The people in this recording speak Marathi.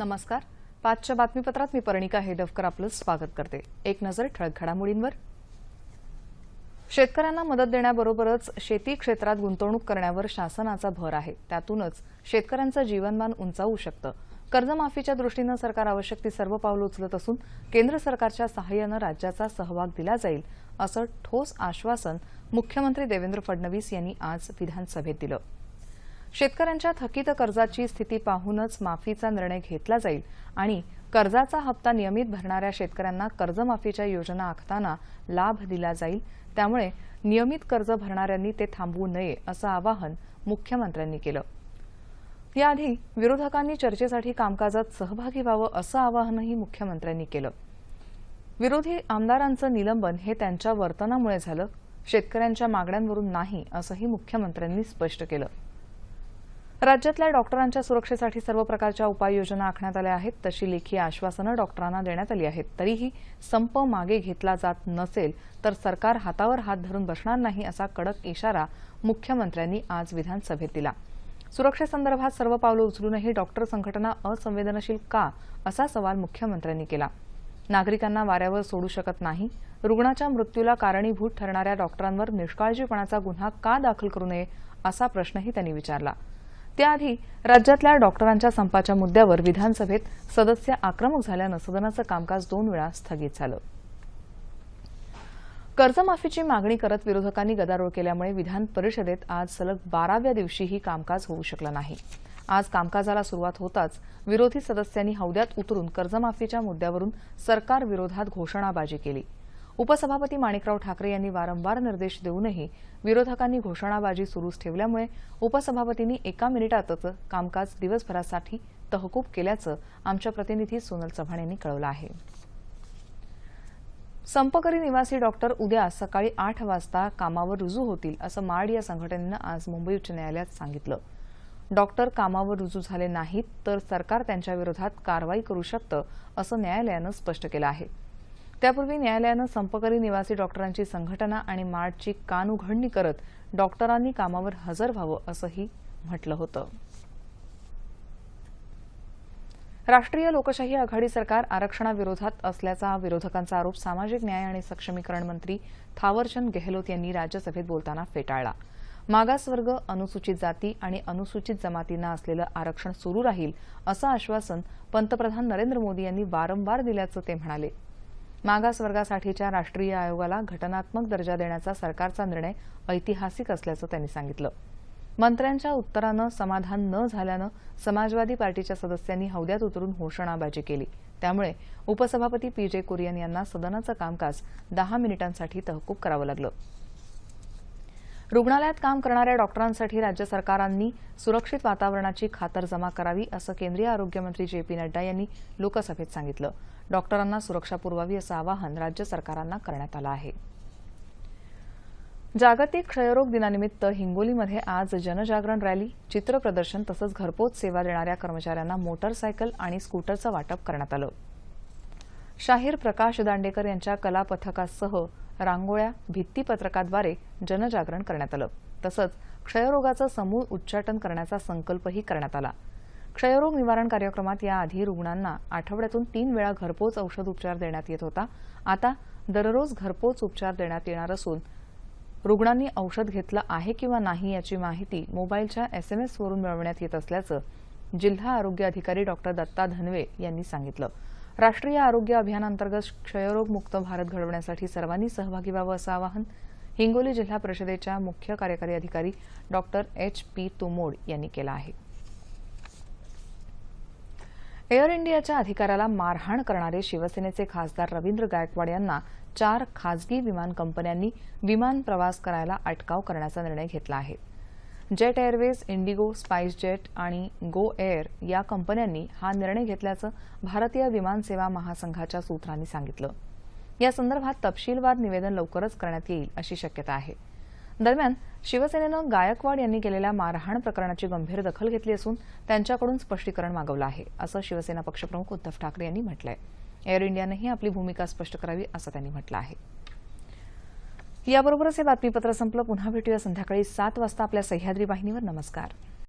नमस्कार. पाचच्या बातमीपत्रात मी पर्णिका हेडवकर आपलं स्वागत करते. एक नजर ठळक घडामोडींवर. शेतकऱ्यांना मदत देण्याबरोबरच शेती क्षेत्रात गुंतवणूक करण्यावर शासनाचा भर आहे. त्यातूनच शेतकऱ्यांचं जीवनमान उंचावू शकतं. कर्जमाफीच्या दृष्टीनं सरकार आवश्यक ती सर्व पावलं उचलत असून केंद्र सरकारच्या सहाय्यानं राज्याचा सहभाग दिला जाईल असं ठोस आश्वासन मुख्यमंत्री देवेंद्र फडणवीस यांनी आज विधानसभेत दिलं. शेतकऱ्यांच्या थकीत कर्जाची स्थिती पाहूनच माफीचा निर्णय घेतला जाईल आणि कर्जाचा हप्ता नियमित भरणाऱ्या शेतकऱ्यांना कर्जमाफीच्या योजना आखताना लाभ दिला जाईल. त्यामुळे नियमित कर्ज भरणाऱ्यांनी ते थांबवू नये असं आवाहन मुख्यमंत्र्यांनी केलं. याआधी विरोधकांनी चर्चेसाठी कामकाजात सहभागी व्हावं असं आवाहनही मुख्यमंत्र्यांनी केलं. विरोधी आमदारांचं निलंबन हे त्यांच्या वर्तनामुळे झालं, शेतकऱ्यांच्या मागण्यांवरून नाही असंही मुख्यमंत्र्यांनी स्पष्ट केलं. राज्यातल्या डॉक्टरांच्या सुरक्षेसाठी सर्व प्रकारच्या उपाययोजना आखण्यात आल्या आहेत. तशी लेखी आश्वासनं डॉक्टरांना देण्यात आली आहेत. तरीही संप मागे घेतला जात नसेल तर सरकार हातावर हात धरून बसणार नाही असा कडक इशारा मुख्यमंत्र्यांनी आज विधानसभेत दिला. सुरक्षेसंदर्भात सर्व पावलं उचलूनही डॉक्टर संघटना असंवेदनशील का असा सवाल मुख्यमंत्र्यांनी केला. नागरिकांना वाऱ्यावर सोडू शकत नाही. रुग्णाच्या मृत्यूला कारणीभूत ठरणाऱ्या डॉक्टरांवर निष्काळजीपणाचा गुन्हा का दाखल करू नये असा प्रश्नही त्यांनी विचारला. त्याआधी राज्यातल्या डॉक्टरांच्या संपाच्या मुद्द्यावर विधानसभेत सदस्य आक्रमक झाल्यानं सदनाचं कामकाज 2 वेळा स्थगित झालं. कर्जमाफीची मागणी करत विरोधकांनी गदारोळ केल्यामुळे विधान परिषदेत आज सलग 12व्या दिवशीही कामकाज होऊ शकलं नाही. आज कामकाजाला सुरुवात होताच विरोधी सदस्यांनी हौद्यात उतरून कर्जमाफीच्या मुद्द्यावरून सरकार विरोधात घोषणाबाजी केली. उपसभापती माणिकराव ठाकरे यांनी वारंवार निर्देश देऊनही विरोधकांनी घोषणाबाजी सुरूच ठेवल्यामुळे उपसभापतींनी 1 मिनिटातच कामकाज दिवसभरासाठी तहकूब केल्याचं आमच्या प्रतिनिधी सोनल चव्हाण यांनी कळवलं आहे. संपकरी निवासी डॉक्टर उद्या सकाळी 8 वाजता कामावर रुजू होतील असं माड या संघटनेनं आज मुंबई उच्च न्यायालयात सांगितलं. डॉक्टर कामावर रुजू झाले नाहीत तर सरकार त्यांच्या विरोधात कारवाई करू शकतं असं न्यायालयानं स्पष्ट केलं आहे. त्यापूर्वी न्यायालयानं संपकरी निवासी डॉक्टरांची संघटना आणि मार्डची कानउघडणी करत डॉक्टरांनी कामावर हजर व्हावं असंही म्हटलं होतं. राष्ट्रीय लोकशाही आघाडी सरकार आरक्षणाविरोधात असल्याचा विरोधकांचा आरोप सामाजिक न्याय आणि सक्षमीकरण मंत्री थावरचंद गेहलोत यांनी राज्यसभेत बोलताना फेटाळला. मागासवर्ग, अनुसूचित जाती आणि अनुसूचित जमातींना असलेलं आरक्षण सुरू राहील असं आश्वासन पंतप्रधान नरेंद्र मोदी यांनी वारंवार दिल्याचं ते म्हणाले. मागासवर्गासाठीच्या राष्ट्रीय आयोगाला घटनात्मक दर्जा देण्याचा सरकारचा निर्णय ऐतिहासिक असल्याचं त्यांनी सांगितलं. मंत्र्यांच्या उत्तरानं समाधान न झाल्यानं समाजवादी पार्टीच्या सदस्यांनी हौद्यात उतरून घोषणाबाजी केली. त्यामुळे उपसभापती पी.जे. कुरियन यांना सदनाचं कामकाज 10 मिनिटांसाठी तहकूब करावं लागलं. रुग्णालयात काम करणाऱ्या डॉक्टरांसाठी राज्य सरकारांनी सुरक्षित वातावरणाची खातरजमा करावी असं केंद्रीय आरोग्यमंत्री जे.पी. नड्डा यांनी लोकसभेत सांगितलं. डॉक्टरांना सुरक्षा पुरवावी असं आवाहन राज्य सरकारांना करण्यात आलं आहे. जागतिक क्षयरोग दिनानिमित्त हिंगोलीमध्ये आज जनजागरण रॅली, चित्रप्रदर्शन तसंच घरपोच सेवा देणाऱ्या कर्मचाऱ्यांना मोटरसायकल आणि स्कूटरचं वाटप करण्यात आलं. शाहीर प्रकाश दांडेकर यांच्या कला पथकासह रांगोळ्या, भित्तीपत्रकाद्वारे जनजागरण करण्यात आलं. तसंच क्षयरोगाचं समूळ उच्चाटन करण्याचा संकल्पही करण्यात आला. क्षयरोग निवारण कार्यक्रमात याआधी रुग्णांना आठवड्यातून 3 वेळा घरपोच औषध उपचार देण्यात येत होता. आता दररोज घरपोच उपचार देण्यात येणार असून रुग्णांनी औषध घेतलं आहे किंवा नाही याची माहिती मोबाईलच्या SMS वरून मिळवण्यात येत असल्याचं जिल्हा आरोग्य अधिकारी डॉ. दत्ता धनवे यांनी सांगितलं. राष्ट्रीय आरोग्य अभियानांतर्गत क्षयरोग मुक्त भारत घडवण्यासाठी सर्वांनी सहभागी व्हावं असं आवाहन हिंगोली जिल्हा परिषदेच्या मुख्य कार्यकारी अधिकारी डॉ. H.P. तुमोड यांनी केलं आहे. एअर इंडियाच्या अधिकाऱ्याला मारहाण करणारे शिवसेनेचे खासदार रवींद्र गायकवाड यांना 4 खासगी विमान कंपन्यांनी विमान प्रवास करायला अटकाव करण्याचा निर्णय घेतला आहे. जेट एअरवेज, इंडिगो, स्पाइसजेट आणि गो एअर या कंपन्यांनी हा निर्णय घेतल्याचं भारतीय विमान सेवा महासंघाच्या सूत्रांनी सांगितलं. या संदर्भात तपशीलवार निवेदन लवकरच करण्यात येईल अशी शक्यता आहे. दरम्यान शिवसेनेनं गायकवाड यांनी केलेल्या मारहाण प्रकरणाची गंभीर दखल घेतली असून त्यांच्याकडून स्पष्टीकरण मागवलं आहे असं शिवसेना पक्षप्रमुख उद्धव ठाकरे यांनी म्हटलंय. एअर इंडियानंही आपली भूमिका स्पष्ट करावी असं त्यांनी म्हटलं आहे. याबरोबरच हे बातमीपत्र संपलं. पुन्हा भेटूया संध्याकाळी 7 वाजता आपल्या सह्याद्री वाहिनीवर. नमस्कार.